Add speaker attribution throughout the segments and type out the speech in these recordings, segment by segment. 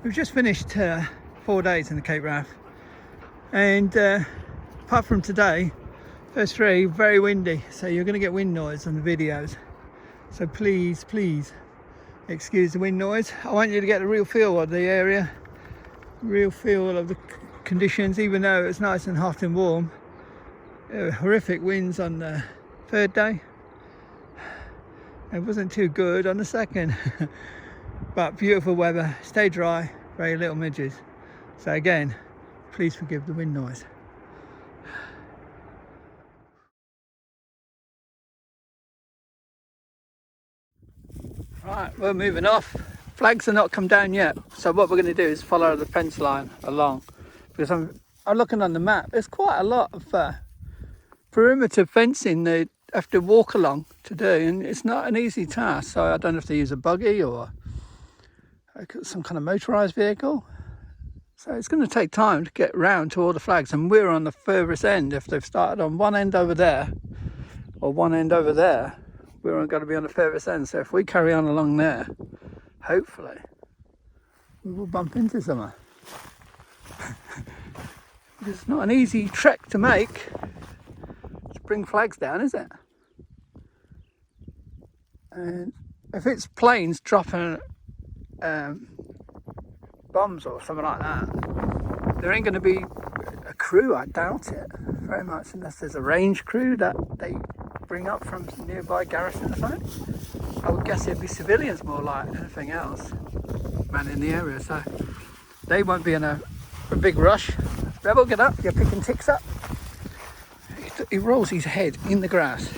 Speaker 1: We've just finished 4 days in the Cape Wrath, and apart from today, first 3 very windy, so you're going to get wind noise on the videos, so please excuse the wind noise. I want you to get a real feel of the area, real feel of the conditions. Even though it's nice and hot and warm, horrific winds on the 3rd day. It wasn't too good on the 2nd. But beautiful weather, stay dry, very little midges. So again, please forgive the wind noise. Right, we're moving off. Flags are not come down yet. So what we're going to do is follow the fence line along. Because I'm looking on the map, there's quite a lot of perimeter fencing they have to walk along to do. And it's not an easy task. So I don't know if they use a buggy or some kind of motorised vehicle. So it's going to take time to get round to all the flags, and we're on the furthest end. If they've started on one end over there or one end over there, we're going to be on the furthest end. So if we carry on along there, hopefully we will bump into someone. It's not an easy trek to make to bring flags down, is it? And if it's planes dropping bombs or something like that, there ain't going to be a crew, I doubt it very much, unless there's a range crew that they bring up from nearby garrison or something. I would guess it'd be civilians more like anything else manning the area, so they won't be in a big rush. Rebel, get up, you're picking ticks up. He rolls his head in the grass,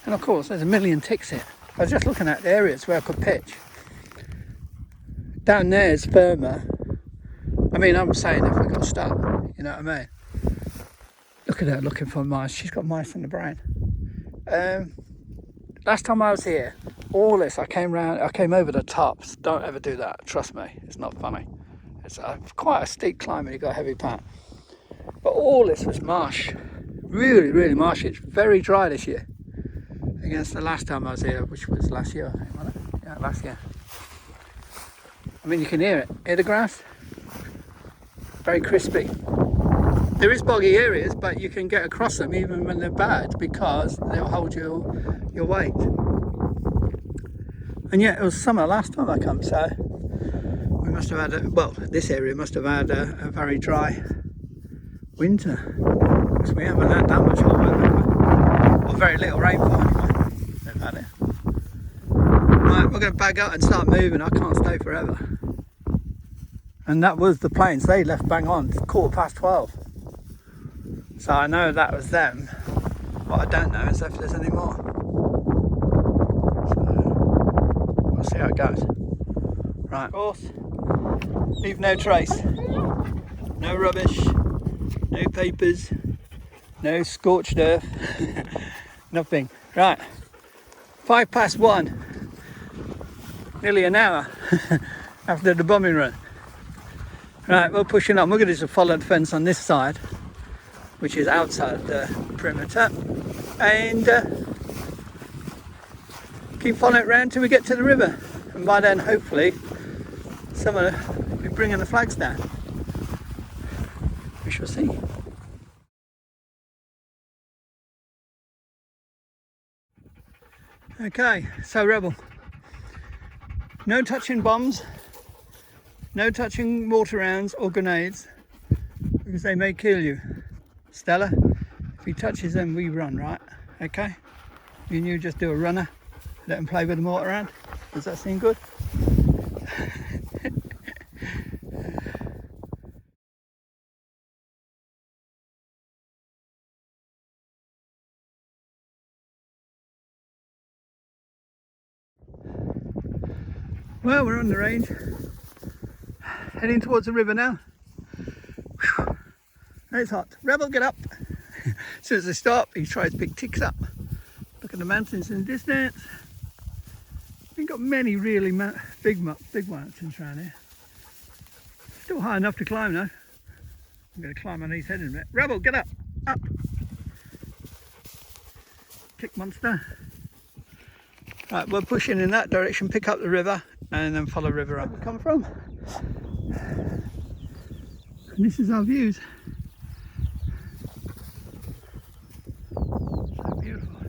Speaker 1: and of course there's a million ticks here. I was just looking at the areas where I could pitch. Down there is firmer. I mean, I'm saying if we got stuck, you know what I mean? Look at her looking for mice. She's got mice in the brain. Last time I was here, all this, I came over the tops. Don't ever do that, trust me, it's not funny. It's quite a steep climb and you've got a heavy pack. But all this was marsh, really marshy. It's very dry this year against the last time I was here, which was last year, I think, wasn't it? Yeah, last year. I mean, you can hear it. Hear the grass? Very crispy. There is boggy areas, but you can get across them even when they're bad because they'll hold your weight. And yet it was summer last time I come, so we must have had this area must have had a very dry winter, because we haven't had that much hot weather, or very little rainfall anyway. They've had it. Right, we're going to bag up and start moving. I can't stay forever. And that was the planes. They left bang on 12:15. So I know that was them. What I don't know is if there's any more. So we'll see how it goes. Right, of course, leave no trace. No rubbish, no papers, no scorched earth, nothing. Right, 1:05. Nearly an hour after the bombing run. Right, we're pushing on. We're going to just follow the fence on this side, which is outside the perimeter, and keep following it round till we get to the river. And by then, hopefully, someone will be bringing the flags down. We shall see. Okay, so Rebel, no touching bombs, no touching mortar rounds or grenades, because they may kill you. Stella, if he touches them, we run, right? Okay? Me and you just do a runner, let him play with the mortar round. Does that seem good? Well, we're on the range, heading towards the river now. Whew. It's hot. Rebel, get up. As soon as they stop, he tries to pick ticks up. Look at the mountains in the distance. We've got many really big mountains around here. Still high enough to climb though. I'm going to climb on his head in a minute. Rebel, get up. Up. Tick monster. Right, we're pushing in that direction, pick up the river and then follow the river up. Where we come from? And this is our views. So beautiful.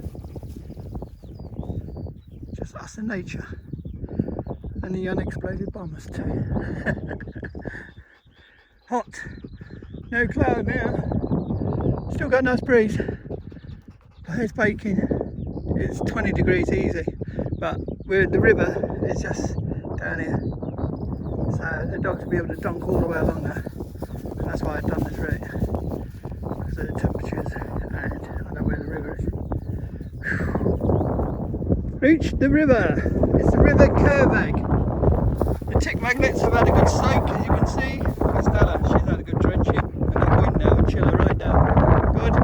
Speaker 1: Just us and nature. And the unexploded bombers too. Hot. No cloud now. Still got a nice breeze. But it's baking. It's 20 degrees easy. But the river is just down here. So the dogs will be able to dunk all the way along there. And that's why I've done this route. Because of the temperatures and I know where the river is. Whew. Reached the river. It's the River Kearvaig. The tick magnets have had a good soak, as you can see. Look at Stella, she's had a good drenching. And the wind now will chill her right down. Good.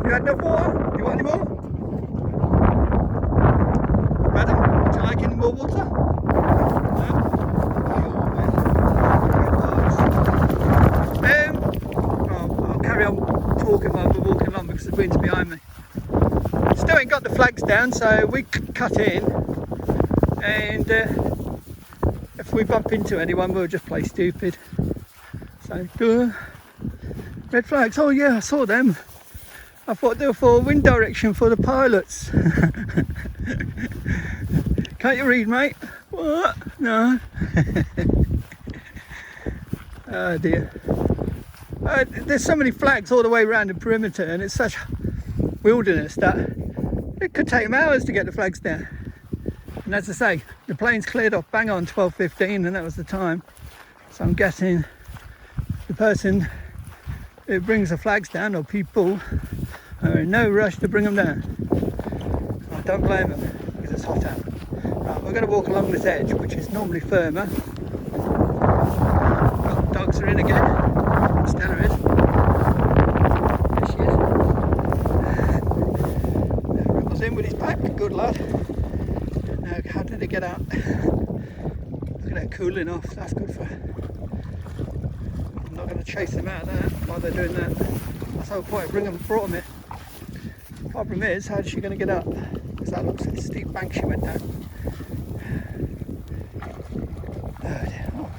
Speaker 1: You had enough water? Do you want any more? Madam, would you like any more water? No? I'll carry on talking while we're walking along because the wind's behind me. Still ain't got the flags down, so we cut in. And if we bump into anyone, we'll just play stupid. So, red flags. Oh yeah, I saw them. I thought they were for wind direction for the pilots. Can't you read, mate? What? No. Oh dear. There's so many flags all the way around the perimeter, and it's such wilderness that it could take them hours to get the flags down. And as I say, the plane's cleared off bang on 12:15, and that was the time. So I'm guessing the person who brings the flags down, or people, are in no rush to bring them down. I don't blame them because it's hot out. Right, we're going to walk along this edge, which is normally firmer. Well, the dogs are in again. Stella is. There she is. Ripple's in with his pack. Good lad. Now, how did it get out? Look at that cooling off. That's good for her. I'm not going to chase them out of there while they're doing that. That's the whole point. Brought them here. Problem is, how's she going to get up? Because that looks like a steep bank she went down. Oh dear. Oh,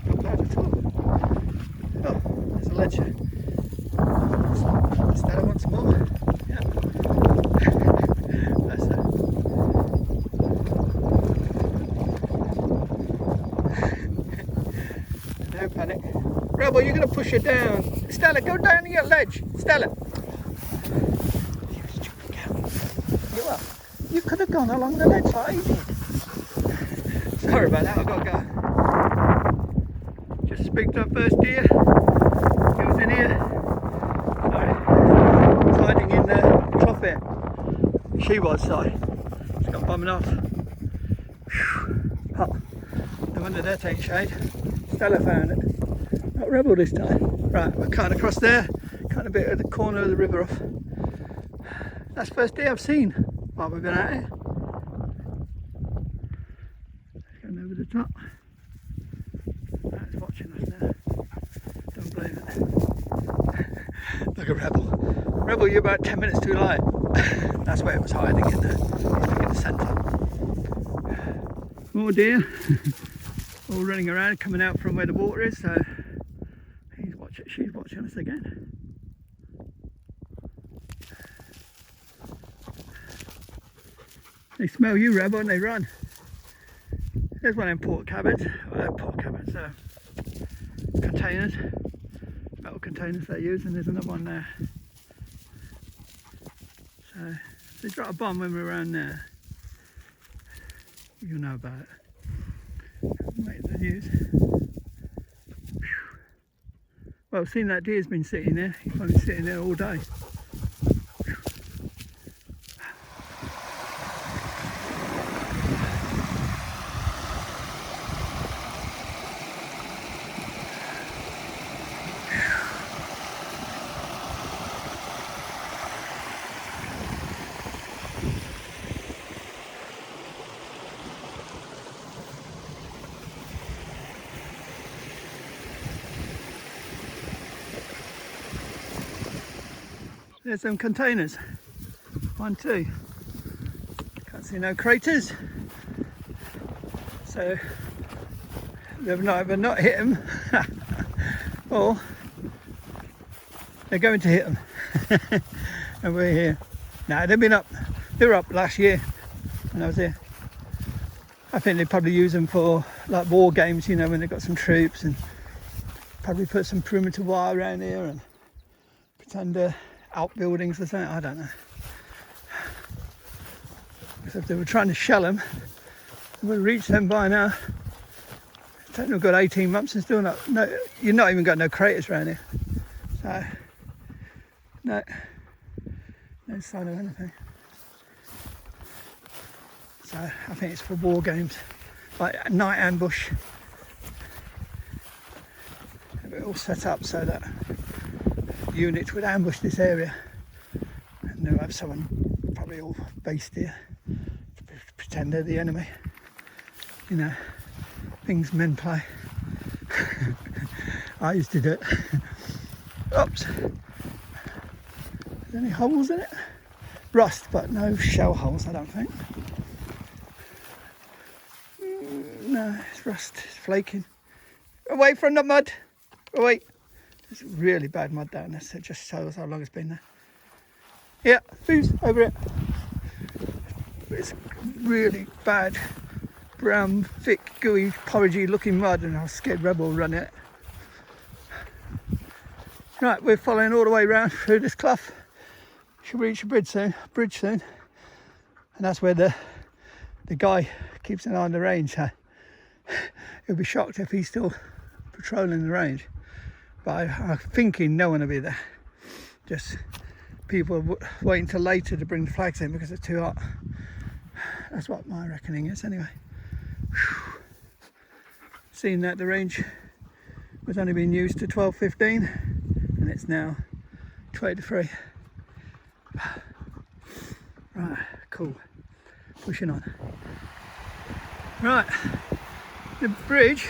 Speaker 1: not bad at all. Oh, there's a ledge. Stella wants more. Yeah. That's it. No panic. Rebel, you're going to push her down. Stella, go down the ledge. Stella. You could have gone along the ledge like you did. Sorry about that, I've got to go. Just spooked our first deer. He was in here. Sorry. He was hiding in the cloth here. She was, sorry. She's got bumming off. Hot. No wonder they're taking shade. Stella found it. Not Rebel this time. Right, we're cutting across there. Cutting a bit of the corner of the river off. That's the first deer I've seen while we've been out here. Going over the top. That's watching us now. Don't blame it. Look at Rebel. Rebel, you're about 10 minutes too light. That's where it was hiding in the centre. More deer. All running around, coming out from where the water is. So she's watching us again. They smell you, Rebel, and they run. There's one of them containers, metal containers they use, and there's another one there. So, if they drop a bomb when we're around there, you'll know about it. Make the news. Well, I've seen that deer's been sitting there. He's probably been sitting there all day. There's some containers. 1, 2. Can't see no craters. So they've either not hit them or they're going to hit them. And we're here. No, they've been up. They were up last year when I was here. I think they probably use them for like war games, you know, when they've got some troops, and probably put some perimeter wire around here and pretend outbuildings or something. I don't know. Because if they were trying to shell them, we would have reached them by now. It's taken a good 18 months and still not. No, you've not even got no craters around here. So no sign of anything. So I think it's for war games, like a night ambush. Have it all set up so that units would ambush this area, and they'll have someone probably all based here to pretend they're the enemy. You know, things men play. I used to do it. Oops. Is there any holes in it? Rust, but no shell holes, I don't think. No, it's rust, it's flaking. Away from the mud. Away. There's really bad mud down there, so it just shows how long it's been there. Yeah, who's over it? It's really bad, brown, thick, gooey, porridgey looking mud, and I was scared Rebel will run it. Right, we're following all the way round through this clough. Should reach a bridge soon, and that's where the guy keeps an eye on the range. So he'll be shocked if he's still patrolling the range. But I'm thinking no one will be there. Just people waiting till later to bring the flags in because it's too hot. That's what my reckoning is anyway. Seeing that the range was only being used to 12:15 and it's now 23. Right, cool. Pushing on. Right, the bridge,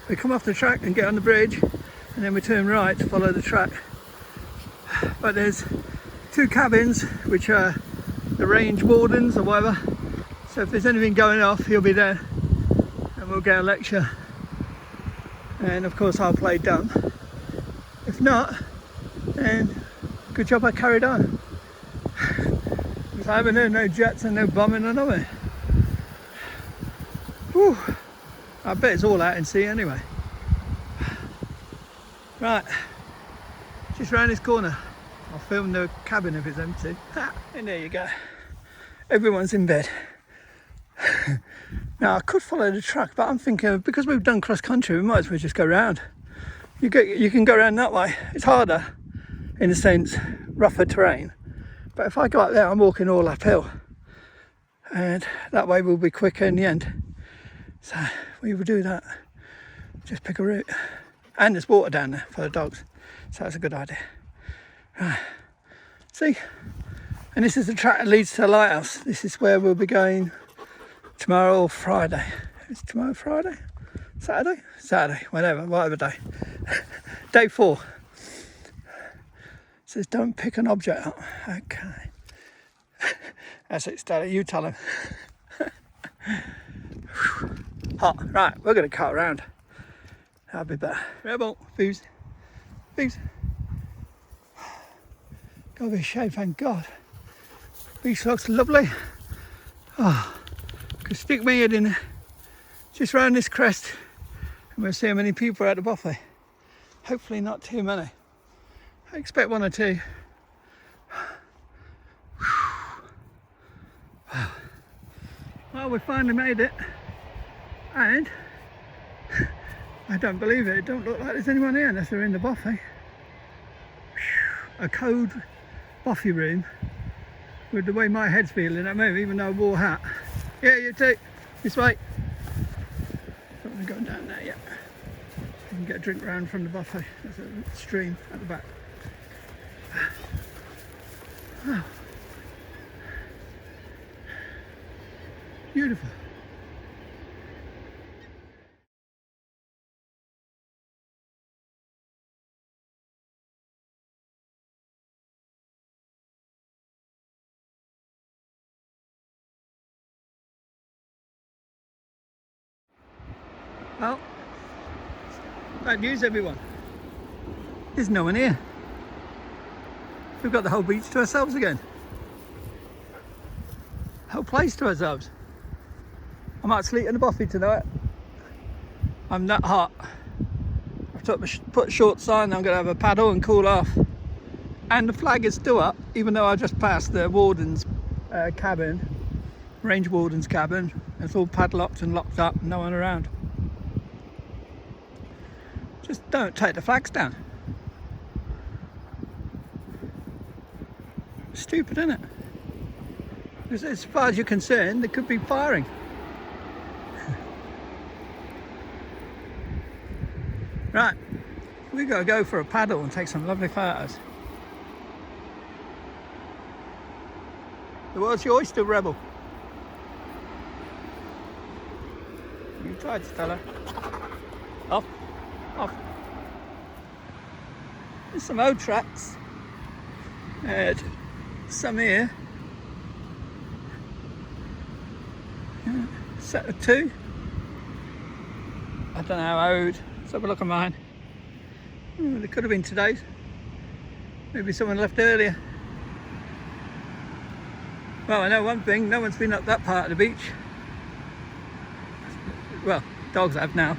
Speaker 1: we come off the track and get on the bridge, and then we turn right to follow the track. But there's two cabins which are the range wardens or whatever, so if there's anything going off he'll be there and we'll get a lecture, and of course I'll play dumb. If not, then good job I carried on. Because I haven't heard no jets and no bombing or nothing. Whew. I bet it's all out in sea anyway. Right, just round this corner. I'll film the cabin if it's empty. And there you go. Everyone's in bed. Now I could follow the track, but I'm thinking because we've done cross country, we might as well just go round. You can go around that way. It's harder, in a sense, rougher terrain. But if I go up there, I'm walking all uphill, and that way we'll be quicker in the end. So we will do that. Just pick a route, and there's water down there for the dogs, so that's a good idea. Right. See, and this is the track that leads to the lighthouse. This is where we'll be going tomorrow or Friday. Is tomorrow Friday? Saturday? Saturday, whatever day. Day 4. It says don't pick an object up. Okay. That's it, Stella, you tell him. Hot. Right, we're going to cut around. That'll be better. Rebel, booze. Gotta be a shade, thank God. Beach looks lovely. Oh, could stick my head in just round this crest and we'll see how many people are at the Bothy. Hopefully not too many. I expect 1 or 2. Well, we finally made it, and I don't believe it. It don't look like there's anyone here unless they're in the Bothy. A code Bothy room with the way my head's feeling at the moment, even though I wore a hat. Yeah, you too. This way. Don't want to go down there yet. You can get a drink round from the Bothy. There's a stream at the back. Oh. Beautiful. Well, Bad news, everyone. There's no one here. We've got the whole beach to ourselves again. Whole place to ourselves. I might sleep in the Bothy tonight. I'm that hot. I've put shorts on. I'm going to have a paddle and cool off. And the flag is still up, even though I just passed the warden's cabin, range warden's cabin. It's all padlocked and locked up, no one around. Just don't take the flags down. Stupid, isn't it? Because as far as you're concerned, they could be firing. Right, we got to go for a paddle and take some lovely photos. The world's your oyster, rebel. You tried to tell her. Off, off. There's some old tracks. Some here. Set of 2. I don't know how old. Let's have a look at mine. It could have been today's. Maybe someone left earlier. Well, I know one thing, no one's been up that part of the beach. Well, dogs have now.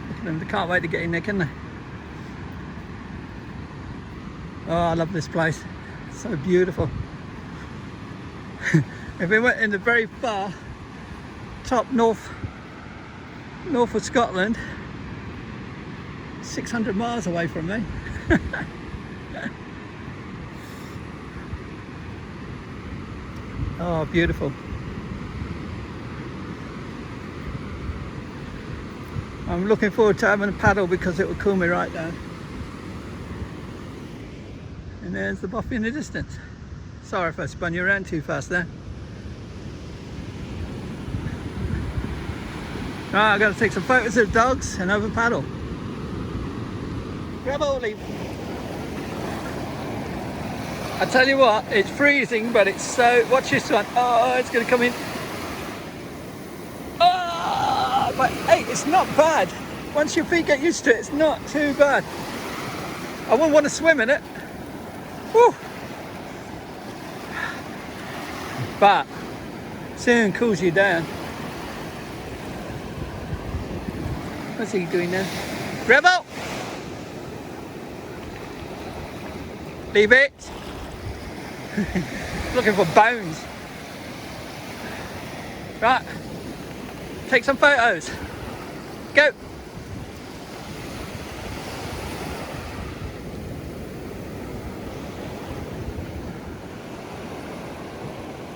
Speaker 1: Look at them, they can't wait to get in there, can they? Oh, I love this place. It's so beautiful. If we went in the very far top north of Scotland, 600 miles away from me. Oh, beautiful. I'm looking forward to having a paddle because it will cool me right down. And there's the Bothy in the distance. Sorry if I spun you around too fast there. Right, I've got to take some photos of dogs and have a paddle. Grab hold, leave. I tell you what, it's freezing, but it's so... Watch this one. Oh, it's going to come in. Oh, but hey, it's not bad. Once your feet get used to it, it's not too bad. I wouldn't want to swim in it. Woo. But soon cools you down. What's he doing now? Rebel! Leave it. Looking for bones. Right. Take some photos. Go.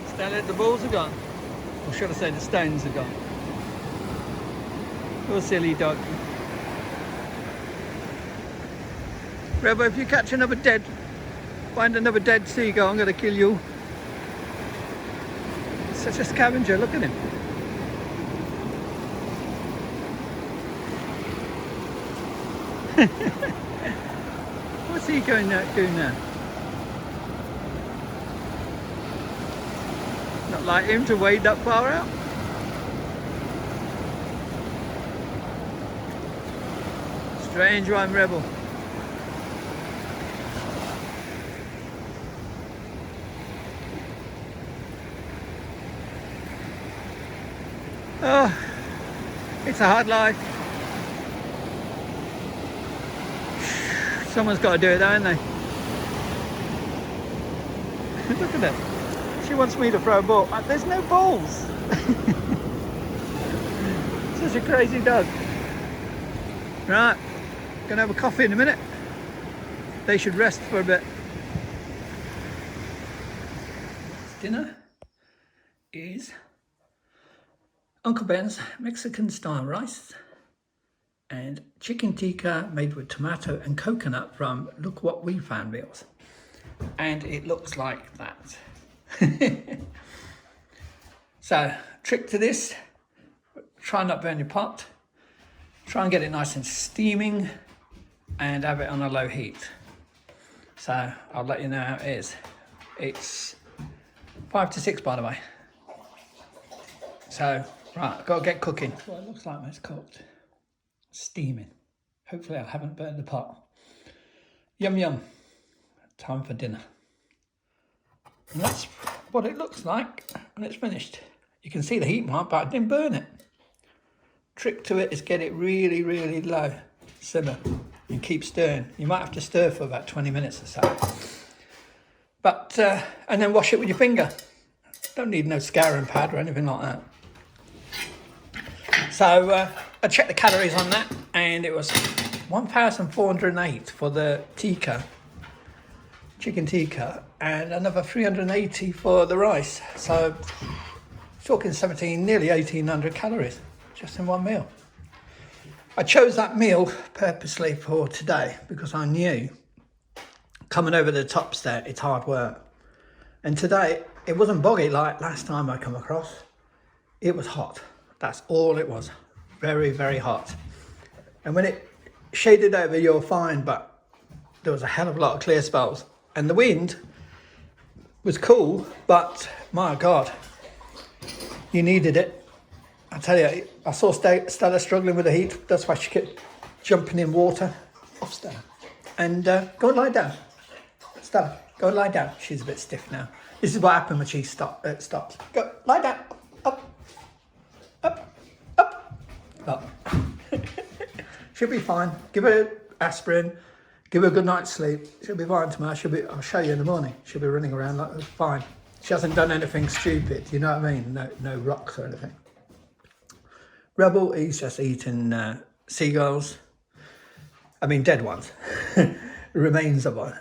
Speaker 1: Stand it, the balls are gone. Or should I say the stones are gone. Poor silly dog. Rebel, if you catch find another dead seagull, I'm going to kill you. Such a scavenger, look at him. What's he doing now? Not like him to wade that far out. Strange one, Rebel. Oh, it's a hard life. Someone's got to do it though, haven't they? Look at that. She wants me to throw a ball. There's no balls. Such a crazy dog. Right, gonna have a coffee in a minute. They should rest for a bit. Dinner is Uncle Ben's Mexican style rice and chicken tikka made with tomato and coconut from Look What We Found meals. And it looks like that. So, trick to this, try not burn your pot. Try and get it nice and steaming and have it on a low heat. So, I'll let you know how it is. It's 5 to 6 by the way. So, right, I've got to get cooking. That's what it looks like when it's cooked. steaming. Hopefully I haven't burnt the pot. Yum yum. Time for dinner. And that's what it looks like when it's finished. You can see the heat mark, but I didn't burn it. Trick to it is get it really, really low, simmer, and keep stirring. You might have to stir for about 20 minutes or so. But, and then wash it with your finger. Don't need no scouring pad or anything like that. So I checked the calories on that, and it was 1,408 for the tikka, chicken tikka, and another 380 for the rice. So talking 17, nearly 1,800 calories just in one meal. I chose that meal purposely for today because I knew coming over the tops there, it's hard work. And today, it wasn't boggy like last time I come across. It was hot. That's all it was. Very, very hot. And when it shaded over, you're fine, but there was a hell of a lot of clear spells. And the wind was cool, but my God, you needed it. I tell you, I saw Stella struggling with the heat. That's why she kept jumping in water. Off, Stella. And go and lie down. Stella, go and lie down. She's a bit stiff now. This is what happened when she stops. Go, lie down. Up, up, up, up. She'll be fine. Give her aspirin. Give her a good night's sleep. She'll be fine tomorrow. I'll show you in the morning. She'll be running around like fine. She hasn't done anything stupid. You know what I mean? No rocks or anything. Rebel, he's just eating seagulls. I mean, dead ones. Remains of one.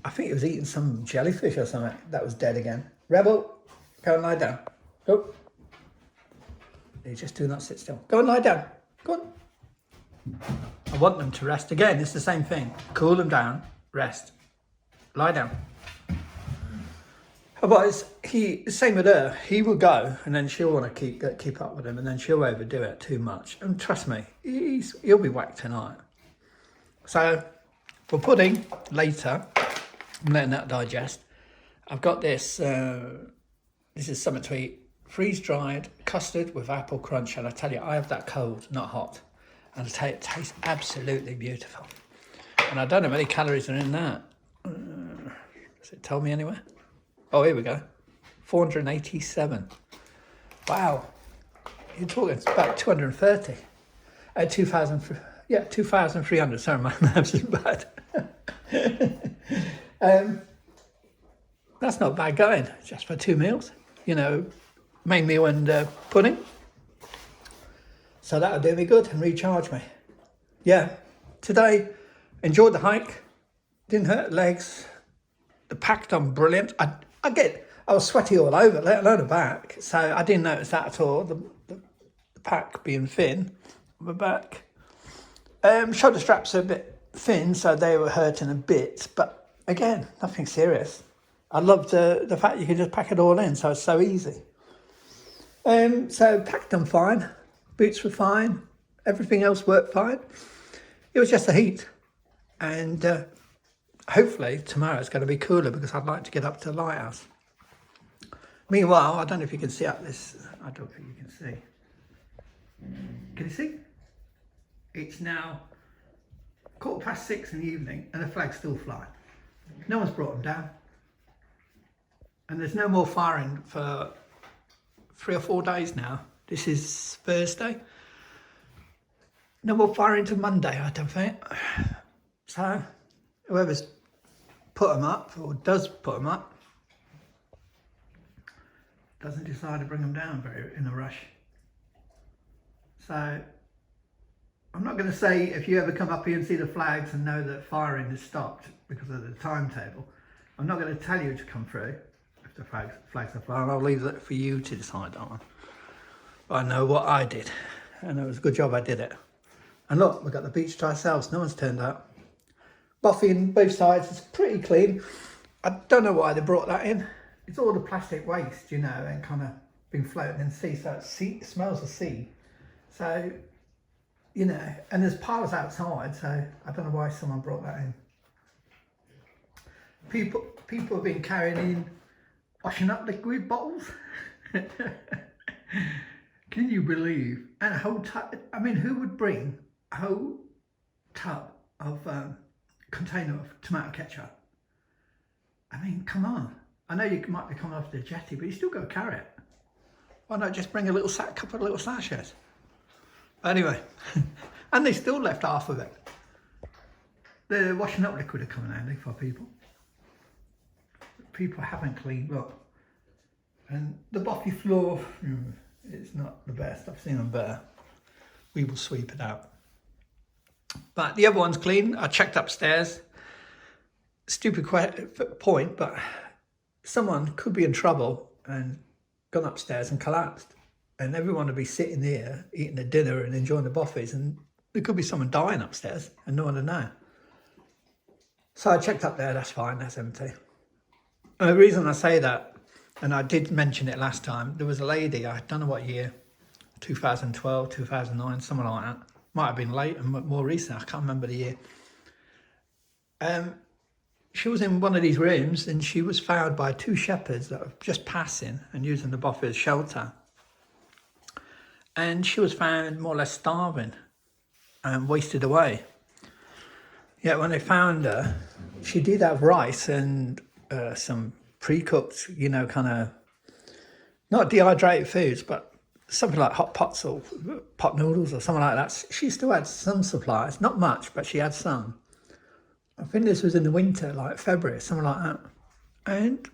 Speaker 1: I think he was eating some jellyfish or something that was dead again. Rebel, go and lie down. Go. They just do not sit still. Go and lie down. Go on. I want them to rest again. It's the same thing. Cool them down, rest, lie down. Otherwise, same with her. He will go, and then she'll want to keep up with him, and then she'll overdo it too much. And trust me, he'll be whacked tonight. So for pudding later, I'm letting that digest. I've got this. This is something to eat. Freeze-dried custard with apple crunch, and I tell you, I have that cold, not hot. And I tell you, it tastes absolutely beautiful. And I don't know how many calories are in that. Does it tell me anywhere? Oh, here we go. 487. Wow. You're talking, it's about 230. 2,300. Sorry, my maths is bad. That's not bad going, just for 2 meals. You know, main meal and pudding. So that'll do me good and recharge me. Yeah, today, enjoyed the hike. Didn't hurt legs. The pack done brilliant. I was sweaty all over, let alone the back. So I didn't notice that at all. The pack being thin on the back. Shoulder straps are a bit thin, so they were hurting a bit. But again, nothing serious. I loved the fact you can just pack it all in, so it's so easy. So packed them fine. Boots were fine. Everything else worked fine. It was just the heat. And hopefully tomorrow it's going to be cooler because I'd like to get up to the lighthouse. Meanwhile, I don't know if you can see up this. I don't think you can see. Can you see? It's now 6:15 in the evening and the flag's still flying. No one's brought them down. And there's no more firing for 3 or 4 days now. This is Thursday. No more firing till Monday, I don't think. So whoever's put them up or does put them up doesn't decide to bring them down in a rush. So I'm not going to say if you ever come up here and see the flags and know that firing is stopped because of the timetable. I'm not going to tell you to come through if the flags are flying. I'll leave that for you to decide that one. But I know what I did, and it was a good job I did it. And look, we've got the beach to ourselves. No one's turned up. Bothy on both sides. It's pretty clean. I don't know why they brought that in. It's all the plastic waste, you know, and kind of been floating in the sea. So it smells of sea. So, you know, and there's piles outside. So I don't know why someone brought that in. People have been carrying in washing up liquid bottles. Can you believe? And a whole I mean, who would bring a whole tub of container of tomato ketchup. I mean, come on. I know you might be coming off the jetty, but you still got to carry it. Why not just bring a little couple of little sachets? Anyway, and they still left half of it. The washing up liquid are coming handy for people. People haven't cleaned up. And the Bothy floor, it's not the best. I've seen them better. We will sweep it out. But the other one's clean. I checked upstairs. Stupid point, but someone could be in trouble and gone upstairs and collapsed. And everyone would be sitting there eating their dinner and enjoying the Bothies, and there could be someone dying upstairs and no one would know. So I checked up there, that's fine, that's empty. And the reason I say that, and I did mention it last time, there was a lady, I don't know what year, 2012, 2009, something like that. Might have been late and more recent, I can't remember the year. She was in one of these rooms and she was found by two shepherds that were just passing and using the Bothy as shelter. And she was found more or less starving and wasted away. Yet when they found her, she did have rice and some pre-cooked, kind of, not dehydrated foods, but something like hot pots or pot noodles or something like that. She still had some supplies, not much, but she had some. I think this was in the winter, like February, something like that. And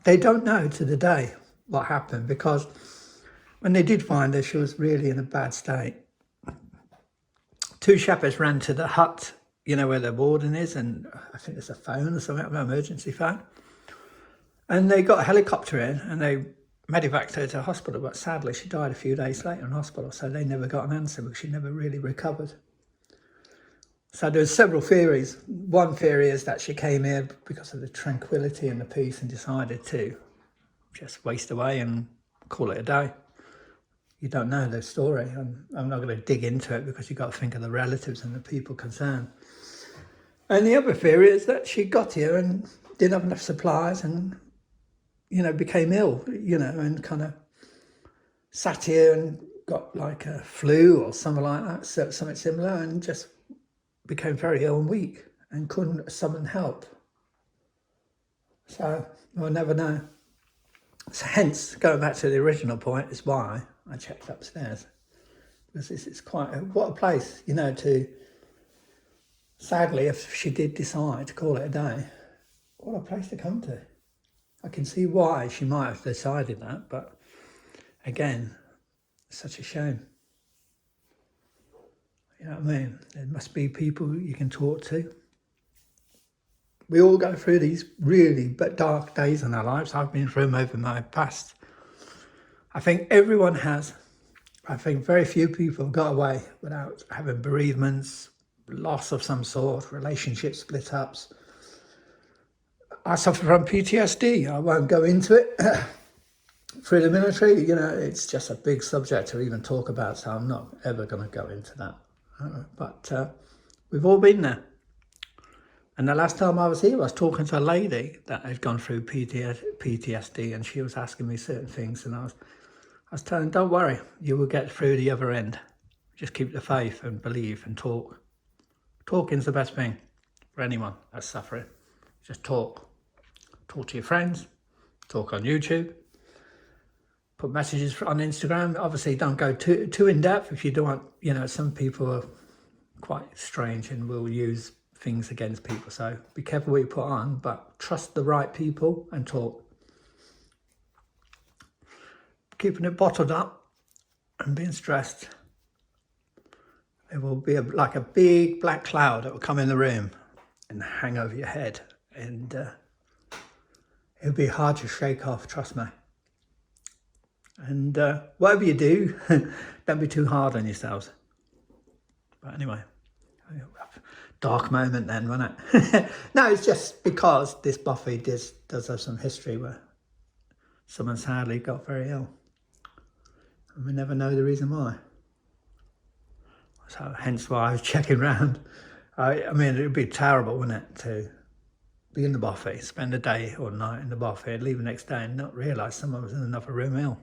Speaker 1: they don't know to the day what happened, because when they did find her, she was really in a bad state. Two shepherds ran to the hut, where the warden is, and I think there's a phone or something, an emergency phone. And they got a helicopter in and they medevaced her to hospital, but sadly she died a few days later in hospital, so they never got an answer because she never really recovered. So there's several theories. One theory is that she came here because of the tranquility and the peace and decided to just waste away and call it a day. You don't know the story. I'm not going to dig into it because you've got to think of the relatives and the people concerned. And the other theory is that she got here and didn't have enough supplies and, became ill, and kind of sat here and got like a flu or something like that, so something similar, and just became very ill and weak and couldn't summon help. So we'll never know. So hence, going back to the original point, is why I checked upstairs. Because this is what a place, to, sadly, if she did decide to call it a day, what a place to come to. I can see why she might have decided that, but again, it's such a shame. You know what I mean? There must be people you can talk to. We all go through these really dark days in our lives. I've been through them over my past. I think everyone has. I think very few people got away without having bereavements, loss of some sort, relationship split-ups. I suffer from PTSD. I won't go into it. Through the military, it's just a big subject to even talk about, so I'm not ever going to go into that. But we've all been there. And the last time I was here, I was talking to a lady that had gone through PTSD, and she was asking me certain things, and I was telling her, don't worry, you will get through the other end. Just keep the faith and believe and talk. Talking's the best thing for anyone that's suffering. Just talk. Talk to your friends. Talk on YouTube. Put messages on Instagram. Obviously, don't go too in depth if you don't want, some people are quite strange and will use things against people. So be careful what you put on, but trust the right people and talk. Keeping it bottled up and being stressed, it will be like a big black cloud that will come in the room and hang over your head, and it'll be hard to shake off, trust me. And whatever you do, don't be too hard on yourselves. But anyway, dark moment then, wasn't it? No, it's just because this Bothy does have some history where someone sadly got very ill. And we never know the reason why. So hence why I was checking around. I mean, it would be terrible, wouldn't it, to be in the Bothy, spend a day or night in the Bothy, and leave the next day and not realise someone was in another room ill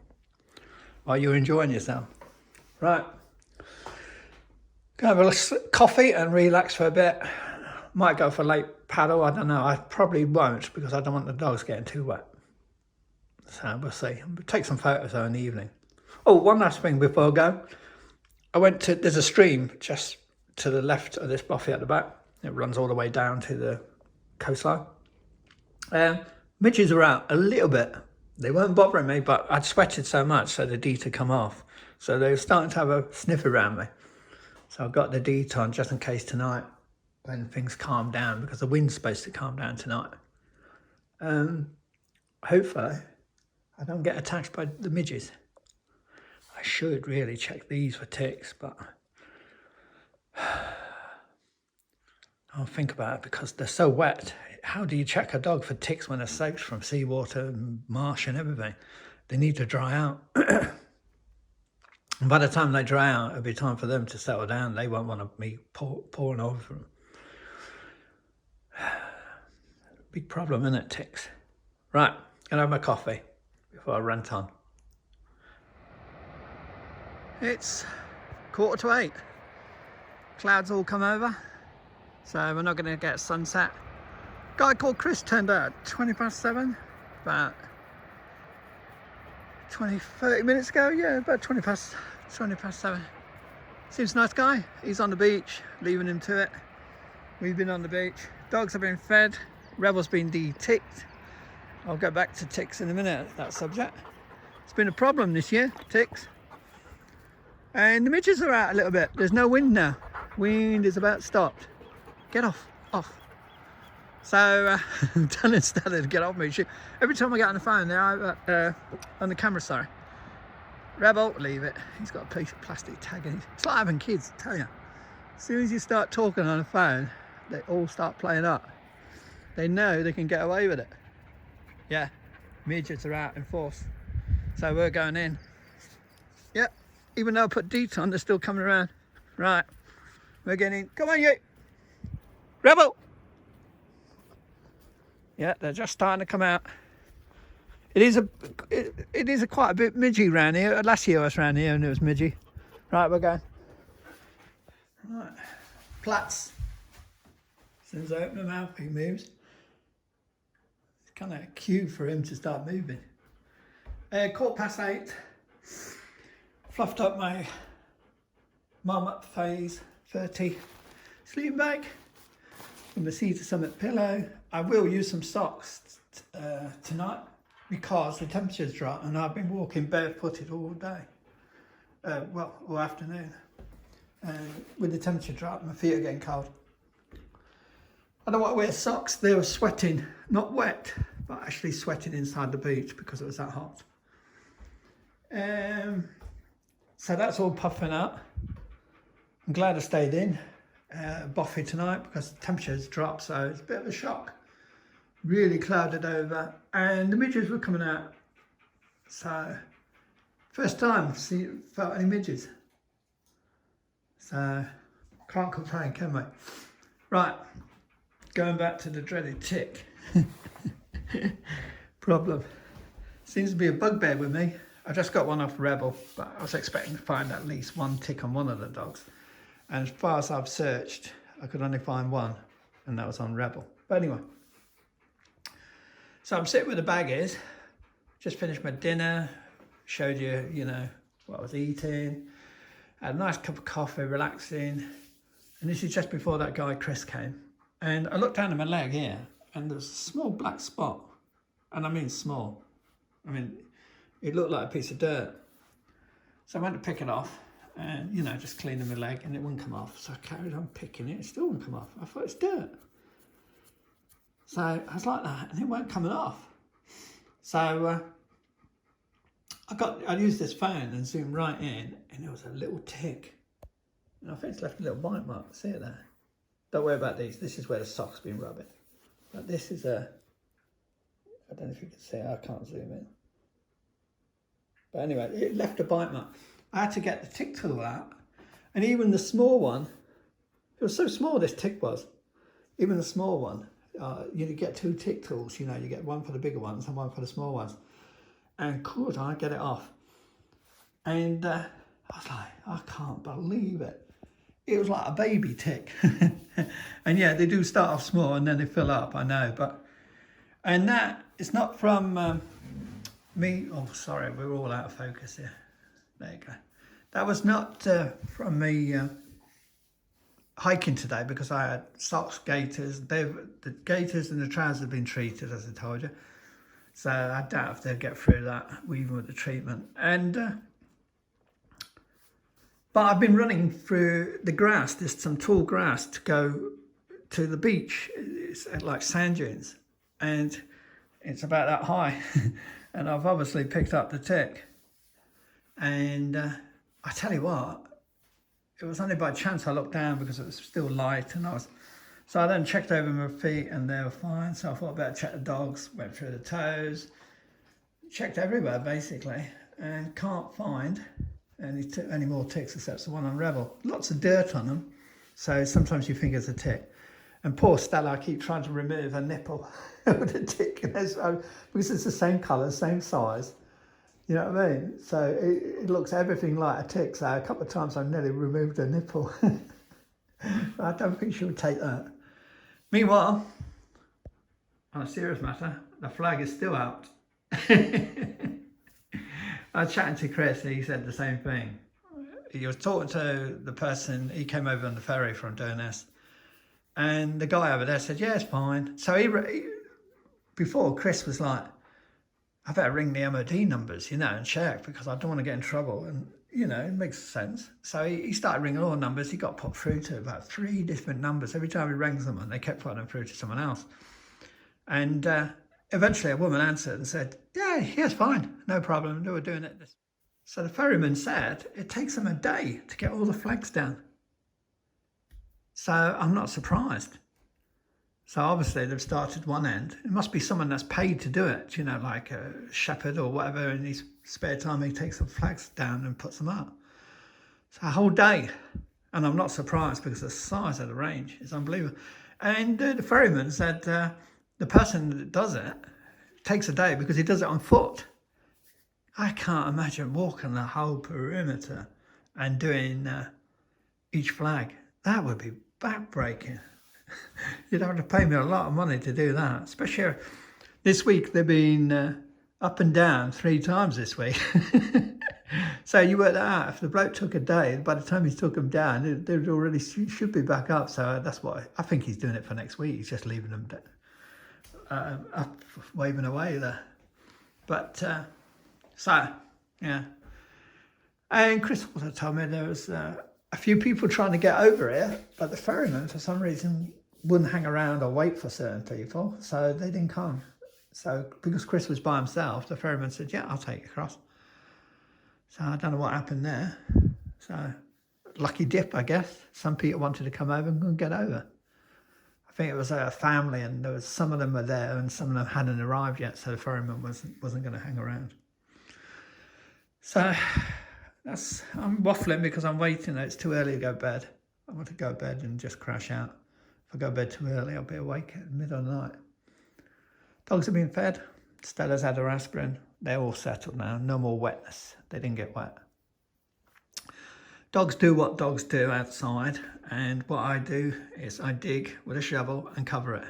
Speaker 1: while you're enjoying yourself. Right. Gonna have a coffee and relax for a bit. Might go for a late paddle, I don't know. I probably won't because I don't want the dogs getting too wet. So we'll see. We'll take some photos though in the evening. Oh, one last thing before I go. There's a stream just to the left of this bothy at the back. It runs all the way down to the coastline. Midges are out a little bit. They weren't bothering me, but I'd sweated so much so the DEET had come off. So they were starting to have a sniff around me. So I've got the DEET on just in case tonight when things calm down, because the wind's supposed to calm down tonight. Hopefully I don't get attacked by the midges. I should really check these for ticks, but I'll think about it because they're so wet. How do you check a dog for ticks when they're soaked from seawater and marsh and everything? They need to dry out. And by the time they dry out, it'll be time for them to settle down. They won't want me pouring over them. Big problem, isn't it, ticks? Right, gonna have my coffee before I rant on. It's 7:45. Clouds all come over, so we're not gonna get sunset. Guy called Chris turned out 7:20, about 30 minutes ago. Yeah, about 7:20. Seems a nice guy. He's on the beach, leaving him to it. We've been on the beach. Dogs have been fed. Rebel's been de-ticked. I'll go back to ticks in a minute, that subject. It's been a problem this year, ticks. And the midges are out a little bit. There's no wind now. Wind is about stopped. Get off. So done and started to get off me. Every time I get on the phone, on the camera, sorry. Rebel, leave it. He's got a piece of plastic tag in it. It's like having kids, I tell you. As soon as you start talking on the phone, they all start playing up. They know they can get away with it. Yeah, midgets are out in force. So we're going in. Yep, even though I put DEET on, they're still coming around. Right, we're getting in. Come on, you. Rebel. Yeah, they're just starting to come out. It is a quite a bit midgy around here. Last year I was around here and it was midgy. Right, we're going. Right, Platts. As soon as I open the mouth, he moves. It's kind of a cue for him to start moving. 8:15. Fluffed up my Marmot Phase 30 sleeping bag from the Cedar Summit pillow. I will use some socks tonight because the temperature's dropped and I've been walking barefooted all day. All afternoon. With the temperature drop, my feet are getting cold. I don't want to wear socks. They were sweating, not wet, but actually sweating inside the beach because it was that hot. So that's all puffing out. I'm glad I stayed in Bothy tonight because the temperature's dropped, so it's a bit of a shock. Really clouded over, and the midges were coming out. So first time felt any midges. So can't complain, can we? Right, going back to the dreaded tick problem. Seems to be a bugbear with me. I just got one off Rebel, but I was expecting to find at least one tick on one of the dogs. And as far as I've searched, I could only find one, and that was on Rebel. But anyway, so I'm sitting where the bag is. Just finished my dinner, showed you, what I was eating. Had a nice cup of coffee, relaxing. And this is just before that guy Chris came. And I looked down at my leg here, and there's a small black spot. And I mean small. I mean, it looked like a piece of dirt. So I went to pick it off and, just cleaning my leg, and it wouldn't come off. So I carried on picking it, it still wouldn't come off. I thought it's dirt. So I was like that, and it weren't coming off. So I used this phone and zoomed right in, and there was a little tick. And I think it's left a little bite mark. See it there? Don't worry about these. This is where the sock's been rubbing. But this is I don't know if you can see it. I can't zoom in. But anyway, it left a bite mark. I had to get the tick tool out. And even the small one, it was so small, this tick was. Even the small one, you get two tick tools, you get one for the bigger ones and one for the small ones. And could I get it off? And I was like, I can't believe it. it was like a baby tick. And yeah, they do start off small and then they fill up, I know. And that is not from me. Oh, sorry, we're all out of focus here. There you go. That was not from me hiking today, because I had socks, gaiters. The gaiters and the trousers have been treated, as I told you. So I doubt if they'll get through that, even with the treatment. But I've been running through the grass. There's some tall grass to go to the beach. It's like sand dunes, and it's about that high. And I've obviously picked up the tick. And I tell you what, it was only by chance I looked down because it was still light, so I then checked over my feet and they were fine. So I thought I'd better check the dogs, went through the toes, checked everywhere basically, and can't find any more ticks except the one on Rebel. Lots of dirt on them, so sometimes you think it's a tick. And poor Stella, I keep trying to remove her nipple with a tick, because it's the same colour, same size. You know what I mean? So it looks everything like a tick. So a couple of times I've nearly removed her nipple. I don't think she would take that. Meanwhile, on a serious matter, the flag is still out. I was chatting to Chris and he said the same thing. He was talking to the person, he came over on the ferry from Durness, and the guy over there said, yeah, it's fine. So before, Chris was like, I better ring the MOD numbers, and check, because I don't want to get in trouble. And, it makes sense. So he started ringing all the numbers. He got put through to about 3 different numbers. Every time he rang someone, they kept putting him through to someone else. And eventually a woman answered and said, yeah, it's fine. No problem. They were doing it. So the ferryman said it takes them a day to get all the flags down. So I'm not surprised. So obviously they've started one end. It must be someone that's paid to do it, like a shepherd or whatever. In his spare time, he takes the flags down and puts them up. So a whole day. And I'm not surprised, because the size of the range is unbelievable. And the ferryman said the person that does it takes a day because he does it on foot. I can't imagine walking the whole perimeter and doing each flag. That would be backbreaking. You'd have to pay me a lot of money to do that. Especially this week, they've been up and down 3 times this week. So you work that out. If the bloke took a day, by the time he took them down, they already should be back up. So that's what I think he's doing it for next week. He's just leaving them up, waving away there. But so, yeah. And Chris also told me there was a few people trying to get over here, but the ferryman, for some reason, wouldn't hang around or wait for certain people, so they didn't come. So because Chris was by himself, the ferryman said, yeah, I'll take you across. So I don't know what happened there. So lucky dip, I guess. Some people wanted to come over and couldn't get over. I think it was a family, and there was some of them were there and some of them hadn't arrived yet, so the ferryman wasn't going to hang around. So I'm waffling because I'm waiting. It's too early to go to bed. I want to go to bed and just crash out. If I go to bed too early, I'll be awake at the middle of the night. Dogs have been fed. Stella's had her aspirin. They're all settled now. No more wetness. They didn't get wet. Dogs do what dogs do outside. And what I do is I dig with a shovel and cover it.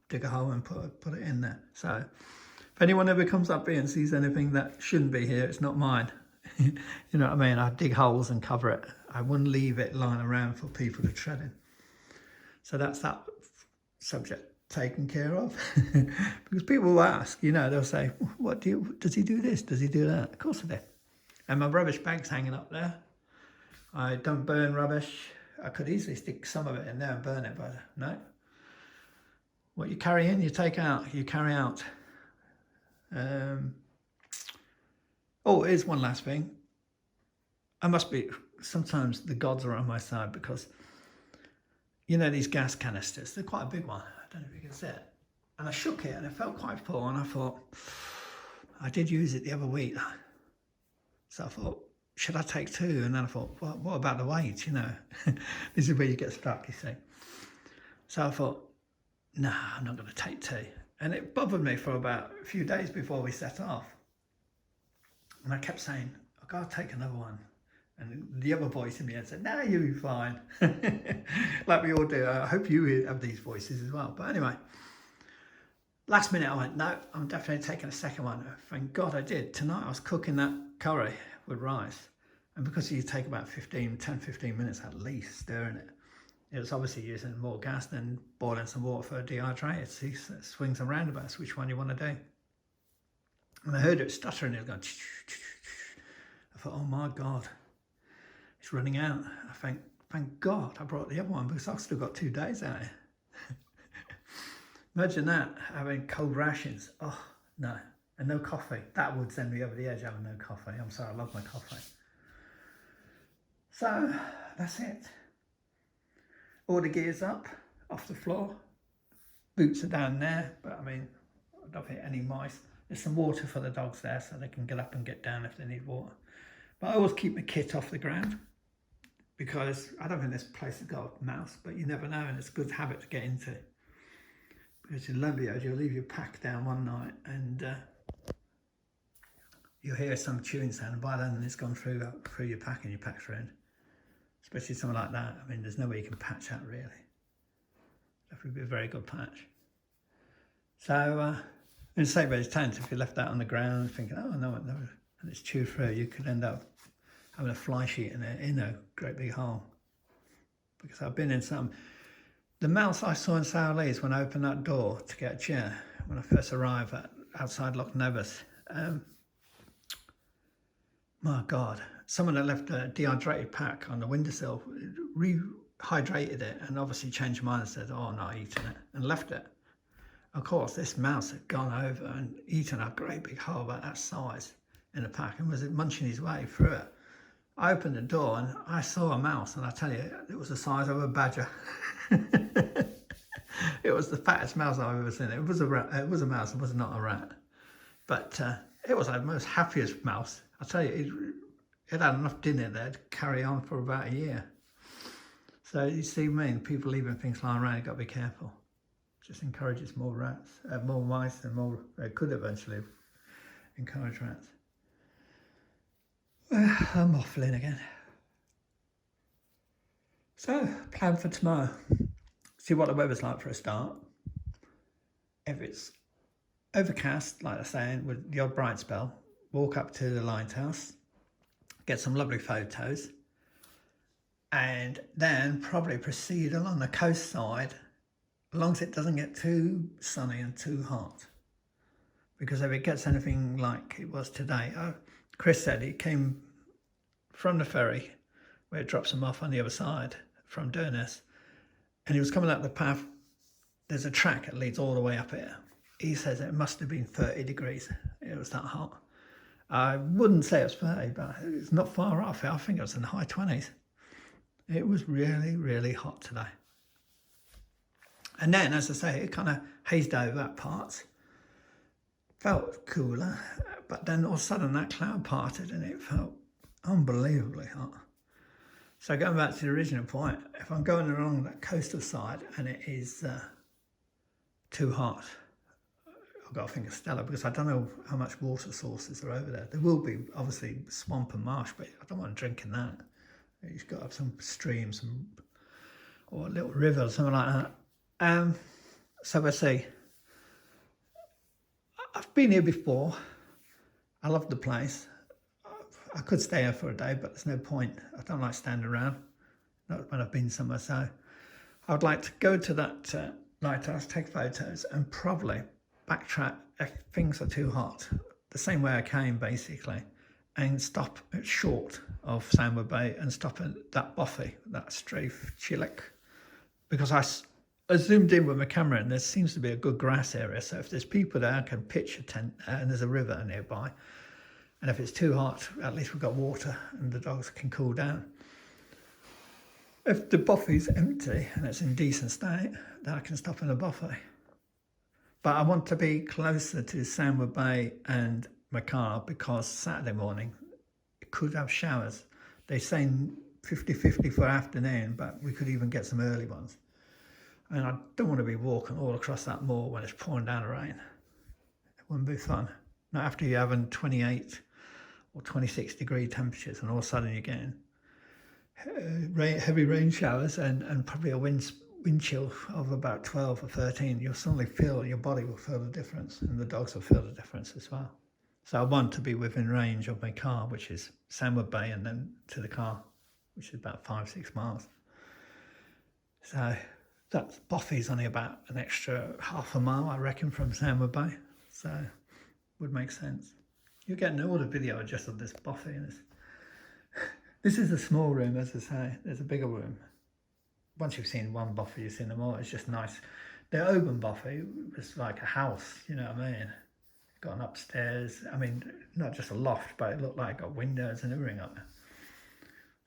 Speaker 1: Dig a hole and put it in there. So if anyone ever comes up here and sees anything that shouldn't be here, it's not mine. You know what I mean? I dig holes and cover it. I wouldn't leave it lying around for people to tread in. So that's that subject taken care of. Because people will ask, they'll say, does he do this? Does he do that? Of course I do. And my rubbish bag's hanging up there. I don't burn rubbish. I could easily stick some of it in there and burn it, but no. What you carry in, you take out, you carry out. Here's one last thing. Sometimes the gods are on my side, because, these gas canisters, they're quite a big one. I don't know if you can see it. And I shook it and it felt quite full, and I thought, I did use it the other week. So I thought, should I take 2? And then I thought, well, what about the weight, This is where you get stuck, you see. So I thought, no, I'm not going to take 2. And it bothered me for about a few days before we set off. And I kept saying, I've got to take another one. And the other voice in me said, no, you'll be fine. Like we all do. I hope you have these voices as well. But anyway, last minute I went, no, I'm definitely taking a second one. Thank God I did. Tonight I was cooking that curry with rice. And because you take about 10, 15 minutes at least stirring it, it was obviously using more gas than boiling some water for a dehydrated. See, swings and roundabouts, which one you want to do. And I heard it stuttering, it was going, I thought, oh my God. It's running out. I think, thank God I brought the other one because I've still got 2 days out here. Imagine that, having cold rations. Oh, no. And no coffee. That would send me over the edge, having no coffee. I'm sorry, I love my coffee. So, that's it. All the gear's up, off the floor. Boots are down there, but I mean, I don't think any mice. There's some water for the dogs there so they can get up and get down if they need water. But I always keep my kit off the ground, because I don't think this place has got a mouse, but you never know, and it's a good habit to get into. Because in Lumbios, you'll leave your pack down one night and you'll hear some chewing sound, and by then it's gone through your pack and your pack's ruined. Especially something like that. I mean, there's no way you can patch that really. That would be a very good patch. So, in St. Mary's tent, if you left that on the ground thinking, oh no, and it's chewed through, you could end up having a fly sheet in a great big hole. Because I've been in some. The mouse I saw in Sow Lees when I opened that door to get a chair, when I first arrived outside Loch Nevis, my God, someone had left a dehydrated pack on the windowsill, rehydrated it, and obviously changed mine and said, oh, I'm not eating it, and left it. Of course, this mouse had gone over and eaten a great big hole about that size in the pack and was munching his way through it. I opened the door and I saw a mouse, and I tell you, it was the size of a badger. It was the fattest mouse I've ever seen. It was a rat. It was a mouse. It was not a rat. But it was the most happiest mouse. I tell you, it had enough dinner there to carry on for about a year. So you see, people leaving things lying around, you've got to be careful. Just encourages more rats, more mice, and more. It could eventually encourage rats. I'm waffling again. So, plan for tomorrow. See what the weather's like for a start. If it's overcast, like I was saying, with the odd bright spell, walk up to the lighthouse, get some lovely photos, and then probably proceed along the coast side, as long as it doesn't get too sunny and too hot. Because if it gets anything like it was today, Chris said he came from the ferry where it drops him off on the other side from Durness, and he was coming up the path. There's a track that leads all the way up here. He says it must have been 30 degrees. It was that hot. I wouldn't say it was 30, but it's not far off. I think it was in the high 20s. It was really, really hot today. And then, as I say, it kind of hazed over at parts. Felt cooler, but then all of a sudden that cloud parted and it felt unbelievably hot. So going back to the original point, if I'm going along that coastal side and it is too hot, I've got to think of Stella, because I don't know how much water sources are over there. There will be obviously swamp and marsh, but I don't want to drink in that. You've got to have some streams or a little river or something like that. So we'll see. I've been here before. I love the place. I could stay here for a day, but there's no point. I don't like standing around, not when I've been somewhere. So I would like to go to that lighthouse, take photos, and probably backtrack if things are too hot, the same way I came basically, and stop short of Sandwood Bay and stop at that Bothy, that Strafe Chillick, because I zoomed in with my camera and there seems to be a good grass area. So if there's people there, I can pitch a tent there, and there's a river nearby. And if it's too hot, at least we've got water and the dogs can cool down. If the Bothy's empty and it's in decent state, then I can stop in the Bothy. But I want to be closer to Sandwood Bay and my car, because Saturday morning it could have showers. They're saying 50-50 for afternoon, but we could even get some early ones. And I don't want to be walking all across that moor when it's pouring down the rain. It wouldn't be fun. Not after you're having 28 or 26 degree temperatures and all of a sudden you're getting heavy rain showers and probably a wind chill of about 12 or 13, you'll suddenly feel, your body will feel the difference, and the dogs will feel the difference as well. So I want to be within range of my car, which is Sandwood Bay, and then to the car, which is about 5-6 miles. So that Bothy's only about an extra half a mile, I reckon, from Sandwood Bay. So would make sense. You're getting all the video just of this Bothy. And this is a small room, as I say. There's a bigger room. Once you've seen one Bothy, you've seen them all. It's just nice. The Oban Bothy was like a house, you know what I mean? Got an upstairs. I mean, not just a loft, but it looked like it got windows and everything up there.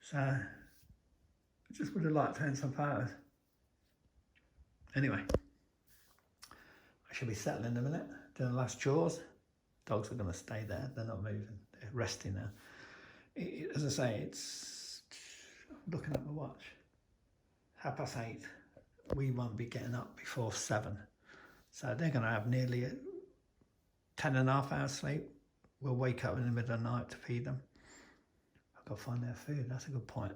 Speaker 1: So I just would have liked to have some photos. Anyway, I should be settling in a minute, doing the last chores. Dogs are going to stay there. They're not moving. They're resting now. As I say, I'm looking at my watch. 8:30. We won't be getting up before 7. So they're going to have nearly 10.5 hours sleep. We'll wake up in the middle of the night to feed them. I've got to find their food. That's a good point.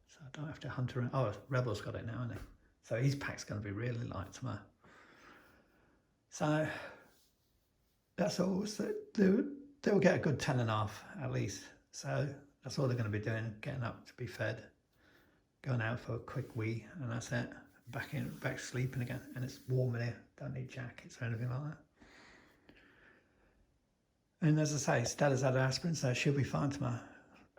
Speaker 1: So I don't have to hunt around. Oh, Rebel's got it now, hasn't he? So his pack's going to be really light tomorrow. So that's all. So they'll get a good 10.5 at least. So that's all they're going to be doing, getting up to be fed, going out for a quick wee, and that's it. Back sleeping again. And it's warm in here. Don't need jackets or anything like that. And as I say, Stella's had aspirin, so she'll be fine tomorrow.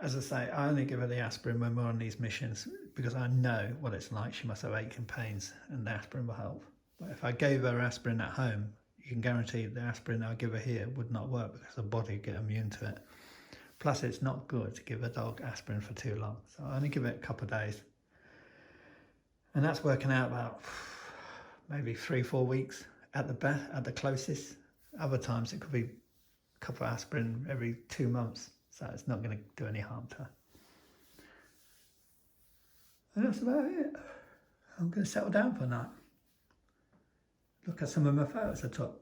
Speaker 1: As I say, I only give her the aspirin when we're on these missions because I know what it's like. She must have aching pains, and the aspirin will help. But if I gave her aspirin at home, you can guarantee the aspirin I give her here would not work because the body would get immune to it. Plus, it's not good to give a dog aspirin for too long. So I only give it a couple of days. And that's working out about maybe 3-4 weeks at the closest. Other times it could be a couple of aspirin every 2 months. So it's not going to do any harm to her. And that's about it. I'm going to settle down for a night. Look at some of my photos I took.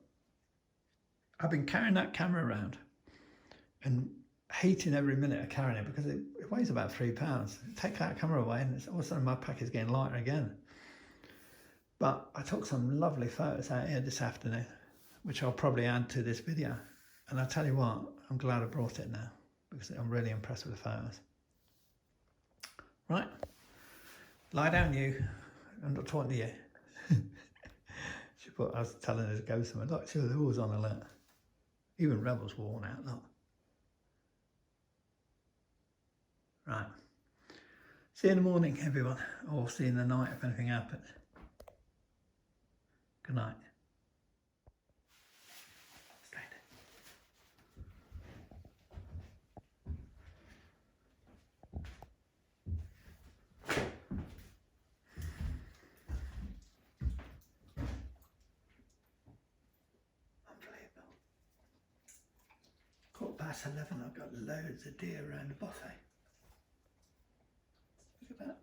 Speaker 1: I've been carrying that camera around and hating every minute of carrying it because it weighs about 3 pounds. Take that camera away and all of a sudden my pack is getting lighter again. But I took some lovely photos out here this afternoon, which I'll probably add to this video. And I'll tell you what, I'm glad I brought it now because I'm really impressed with the photos. Right, lie down you. I'm not talking to you. I was telling her to go somewhere. Look, she was always on alert. Even Rebel's worn out, look. Right. See you in the morning, everyone. Or see you in the night if anything happens. Good night. Stay there. Unbelievable. 11:15, I've got loads of deer around the Bothy. Look at that.